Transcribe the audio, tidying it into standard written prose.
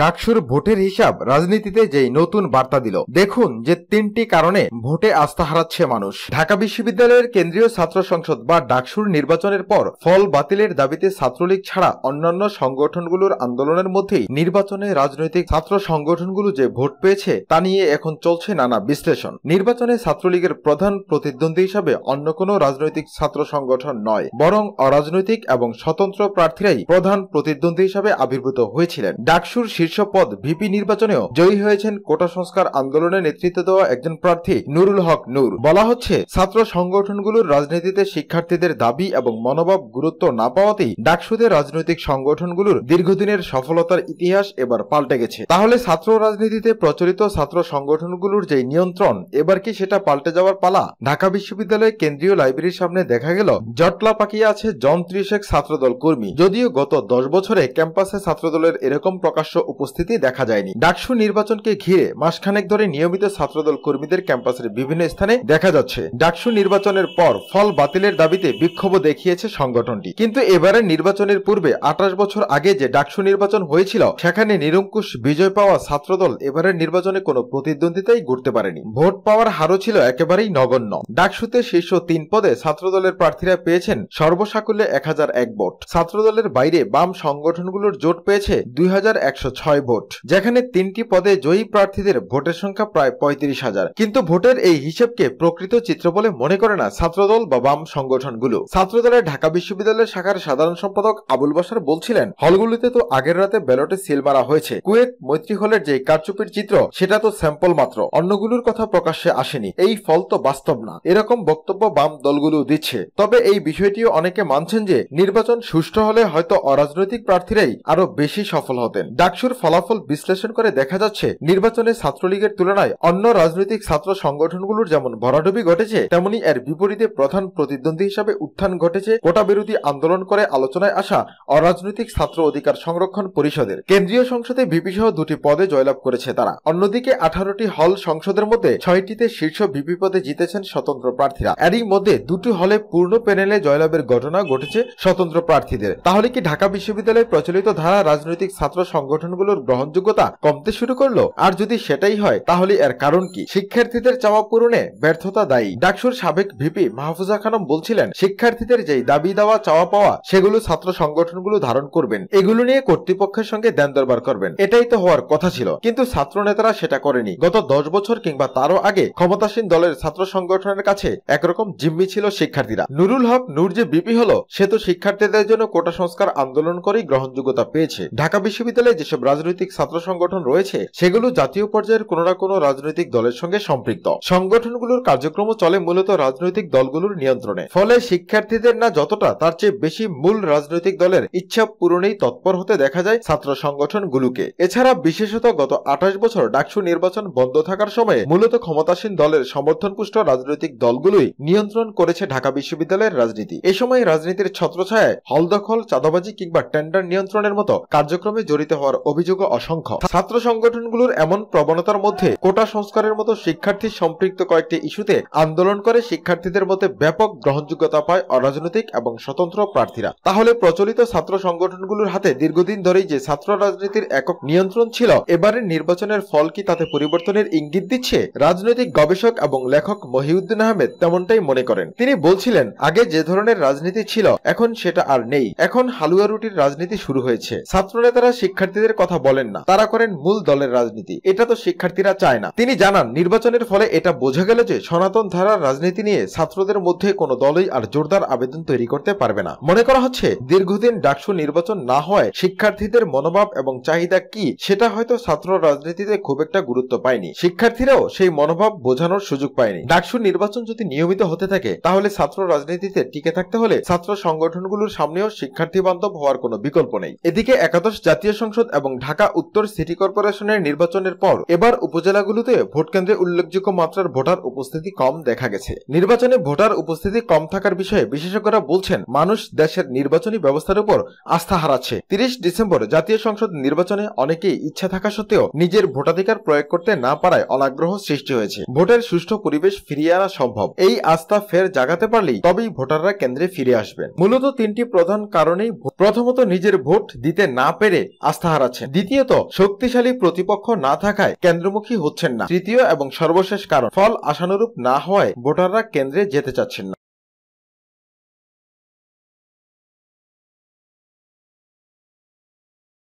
ডাকসুর ভোটের হিসাব রাজনীতিতে যেই নতুন বার্তা দিল। দেখুন যে 3টি কারণে ভোটে আস্থা হারাচ্ছে মানুষ। ঢাকা বিশ্ববিদ্যালয়ের কেন্দ্রীয় ছাত্র সংসদ বা ডাকসুর নির্বাচনের পর ফল বাতিলের দাবিতে ছাত্রলীগ ছাড়া অন্যান্য সংগঠনগুলোর আন্দোলনের মধ্যেই নির্বাচনে রাজনৈতিক ছাত্র সংগঠনগুলো যে ভোট পেয়েছে তা নিয়ে এখন চলছে নানা বিশ্লেষণ। নির্বাচনে ছাত্রলীগের প্রধান প্রতিদ্বন্দ্বী হিসাবে অন্য কোনো রাজনৈতিক ছাত্র সংগঠন নয়, বরং অরাজনৈতিক এবং স্বতন্ত্র প্রার্থীরাই প্রধান প্রতিদ্বন্দ্বী হিসাবে আবির্ভূত হয়েছিলেন। ডাকসুর শীর্ষ পদ ভিপি নির্বাচনেও জয়ী হয়েছেন কোটা সংস্কার আন্দোলনে নেতৃত্ব দেওয়া একজন প্রার্থী নুরুল হক নূর। বলা হচ্ছে ছাত্র সংগঠনগুলোর রাজনীতিতে শিক্ষার্থীদের দাবি এবং মনোভাব গুরুত্ব না পাওয়াতেই ডাকসুতে রাজনৈতিক সংগঠনগুলোর দীর্ঘদিনের সফলতার ইতিহাস এবার পাল্টে গেছে। তাহলে ছাত্র রাজনীতিতে প্রচলিত ছাত্র সংগঠনগুলোর যে নিয়ন্ত্রণ, এবার কি সেটা পাল্টে যাওয়ার পালা? ঢাকা বিশ্ববিদ্যালয়ের কেন্দ্রীয় লাইব্রেরির সামনে দেখা গেল জটলা পাকিয়ে আছে জন 30 ছাত্রদল কর্মী। যদিও গত 10 বছরে ক্যাম্পাসে ছাত্রদলের এরকম প্রকাশ্য উপস্থিতি দেখা যায়নি। ডাকসু নির্বাচনকে ঘিরে মাসখানেক ধরে নিয়মিত ছাত্রদল কর্মীদের ক্যাম্পাসের বিভিন্ন স্থানে দেখা যাচ্ছে। ডাকসু নির্বাচনের পর ফল বাতিলের দাবিতে বিক্ষোভ দেখিয়েছে সংগঠনটি। কিন্তু এবারের নির্বাচনের পূর্বে 28 বছর আগে যে ডাকসু নির্বাচন হয়েছিল, সেখানে নিরঙ্কুশ বিজয় পাওয়া ছাত্রদল এবারের নির্বাচনে কোনো প্রতিদ্বন্দ্বিতাই করতে পারেনি। ভোট পাওয়ার হারও ছিল একেবারেই নগণ্য। ডাকসুতে শীর্ষ 3 পদে ছাত্রদলের প্রার্থীরা পেয়েছেন সর্বসাকুল্যে 1001 ভোট। ছাত্রদলের বাইরে বাম সংগঠনগুলোর জোট পেয়েছে 2106 ভোট, যেখানে 3টি পদে জয়ী প্রার্থীদের ভোটের সংখ্যা প্রায় 35,000। কিন্তু ভোটের এই হিসেবকে প্রকৃত চিত্র বলে মনে করে না ছাত্রদল বা বাম সংগঠনগুলো। ছাত্রদলের ঢাকা বিশ্ববিদ্যালয়ের শাখার সাধারণ সম্পাদক আবুল বাশার বলছিলেন, হলগুলিতে তো আগের রাতে ব্যালটে সিল মারা হয়েছে। কুয়েত মৈত্রী হলের যে কারচুপির চিত্র, সেটা তো স্যাম্পল মাত্র, অন্যগুলোর কথা প্রকাশ্যে আসেনি। এই ফল তো বাস্তব না, এরকম বক্তব্য বাম দলগুলো দিচ্ছে। তবে এই বিষয়টিও অনেকে মানছেন যে নির্বাচন সুষ্ঠু হলে হয়তো অরাজনৈতিক প্রার্থীরাই আরো বেশি সফল হতেন। ডাকসুর ফলাফল বিশ্লেষণ করে দেখা যাচ্ছে নির্বাচনে ছাত্রলীগের তুলনায় অন্য রাজনৈতিক ছাত্র সংগঠনগুলোর যেমন ভরাডুবি ঘটেছে, তেমনি এর বিপরীতে প্রধান প্রতিদ্বন্দ্বী হিসাবে উত্থান ঘটেছে কোটা বিরোধী আন্দোলন করে আলোচনায় আসা অরাজনৈতিক ছাত্র অধিকার সংরক্ষণ পরিষদের। কেন্দ্রীয় সংসদে ভিপি সহ 2টি পদে জয়লাভ করেছে তারা। অন্যদিকে 18টি হল সংসদের মধ্যে 6টিতে শীর্ষ ভিপি পদে জিতেছেন স্বতন্ত্র প্রার্থীরা। এরই মধ্যে 2টি হলে পূর্ণ প্যানেলে জয়লাভের ঘটনা ঘটেছে স্বতন্ত্র প্রার্থীদের। তাহলে কি ঢাকা বিশ্ববিদ্যালয়ে প্রচলিত ধারা রাজনৈতিক ছাত্র সংগঠনগুলোর গ্রহণযোগ্যতা কমতে শুরু করলো? আর যদি সেটাই হয়, তাহলে এর কারণ কি? শিক্ষার্থীদের চাওয়া পূরণে ব্যর্থতা দায়ী। ডাকসুর সাবেক ভিপি মাহফুজা খানম বলছিলেন, শিক্ষার্থীদের যেই দাবি দেওয়া চাওয়া পাওয়া, সেগুলো ছাত্র সংগঠনগুলো ধারণ করবেন, এগুলো নিয়ে কর্তৃপক্ষের সঙ্গে দেন দরবার করবেন। এটাই তো হওয়ার কথা ছিল, কিন্তু ছাত্র নেতারা সেটা করেনি। গত 10 বছর কিংবা তারও আগে ক্ষমতাসীন দলের ছাত্র সংগঠনের কাছে একরকম জিম্মি ছিল শিক্ষার্থীরা। নুরুল হক নূর যে বিপি হলো, সে তো শিক্ষার্থীদের জন্য কোটা সংস্কার আন্দোলন করেই গ্রহণযোগ্যতা পেয়েছে। ঢাকা বিশ্ববিদ্যালয়ে যেসব রাজনৈতিক ছাত্র সংগঠন রয়েছে, সেগুলো জাতীয় পর্যায়ের কোনো না কোনো রাজনৈতিক দলের সঙ্গে সম্পৃক্ত। সংগঠনগুলোর কার্যক্রম চলে মূলত রাজনৈতিক দলগুলোর নিয়ন্ত্রণে। ফলে শিক্ষার্থীদের না যতটা, তার চেয়ে বেশি মূল রাজনৈতিক দলের ইচ্ছা পূরণেই তৎপর হতে দেখা যায় ছাত্র সংগঠনগুলোকে। এছাড়া বিশেষত গত 28 বছর ডাকসু নির্বাচন বন্ধ থাকার সময়ে মূলত ক্ষমতাসীন দলের সমর্থনপুষ্ট রাজনৈতিক দলগুলোই নিয়ন্ত্রণ করেছে ঢাকা বিশ্ববিদ্যালয়ের রাজনীতি। এ সময় রাজনীতির ছত্রছায়ায় হল দখল, চাঁদাবাজি কিংবা টেন্ডার নিয়ন্ত্রণের মতো কার্যক্রমে জড়িত হওয়ার অভিযোগও অসংখ্য। ছাত্র সংগঠনগুলোর এমন প্রবণতার মধ্যে কোটা সংস্কারের মতো শিক্ষার্থী সম্পৃক্ত কয়েকটি ইস্যুতে আন্দোলন করে শিক্ষার্থীদের মধ্যে ব্যাপক গ্রহণযোগ্যতা পায় অরাজনৈতিক এবং স্বতন্ত্র প্রার্থীরা। তাহলে প্রচলিত ছাত্র সংগঠনগুলোর হাতে দীর্ঘদিন ধরেই যে ছাত্র রাজনীতির একক নিয়ন্ত্রণ ছিল, এবারের নির্বাচনের ফল কি তাতে পরিবর্তনের ইঙ্গিত দিচ্ছে? রাজনৈতিক গবেষক এবং লেখক মহিউদ্দিন আহমেদ তেমনটাই মনে করেন। তিনি বলছিলেন, আগে যে ধরনের রাজনীতি ছিল এখন সেটা আর নেই। এখন হালুয়া রুটির রাজনীতি শুরু হয়েছে। ছাত্র নেতারা শিক্ষার্থীদের কথা বলেন না, তারা করেন মূল দলের রাজনীতি। এটা তো শিক্ষার্থীরা চায় না। তিনি জানান, নির্বাচনের ফলে এটা বোঝা গেল যে সনাতন ধারার রাজনীতি নিয়ে ছাত্রদের মধ্যে কোনো দলই আর জোরদার আবেদন তৈরি করতে পারবে না। মনে করা হচ্ছে দীর্ঘদিন ডাকসু নির্বাচন না হয় শিক্ষার্থীদের মনোভাব এবং চাহিদা কি, সেটা হয়তো ছাত্র রাজনীতিতে খুব একটা গুরুত্ব পায়নি। শিক্ষার্থীরাও সেই মনোভাব বোঝানোর সুযোগ পায়নি। ডাকসু নির্বাচন যদি নিয়মিত হতে থাকে, তাহলে ছাত্র রাজনীতিতে টিকে থাকতে হলে ছাত্র সংগঠনগুলোর সামনেও শিক্ষার্থী বান্ধব হওয়ার কোনো বিকল্প নেই। এদিকে একাদশ জাতীয় সংসদ এবং ঢাকা উত্তর সিটি কর্পোরেশনের নির্বাচনের পর এবার উপজেলাগুলোতে ভোট কেন্দ্রে উল্লেখযোগ্য মাত্রার ভোটার উপস্থিতি কম দেখা গেছে। নির্বাচনে ভোটার উপস্থিতি কম থাকার বিষয়ে বিশেষজ্ঞরা বলছেন, মানুষ দেশের নির্বাচনী ব্যবস্থার উপর আস্থা হারাচ্ছে। 30 ডিসেম্বর জাতীয় সংসদ নির্বাচনে অনেকেই ইচ্ছা থাকা সত্ত্বেও নিজের ভোটাধিকার প্রয়োগ করতে না পারায় অনাগ্রহ সৃষ্টি হয়েছে। ভোটের সুষ্ঠু পরিবেশ ফিরিয়ে আনা সম্ভব। এই আস্থা ফের জাগাতে পারলেই তবেই ভোটাররা কেন্দ্রে ফিরে আসবেন। মূলত 3টি প্রধান কারণেই। প্রথমত, নিজের ভোট দিতে না পেরে আস্থা হারাচ্ছেন। দ্বিতীয়ত, শক্তিশালী প্রতিপক্ষ না থাকায় কেন্দ্রমুখী হচ্ছেন না। তৃতীয় এবং সর্বশেষ কারণ, ফল আশানুরূপ না হওয়ায় ভোটাররা কেন্দ্রে যেতে চাচ্ছেন না।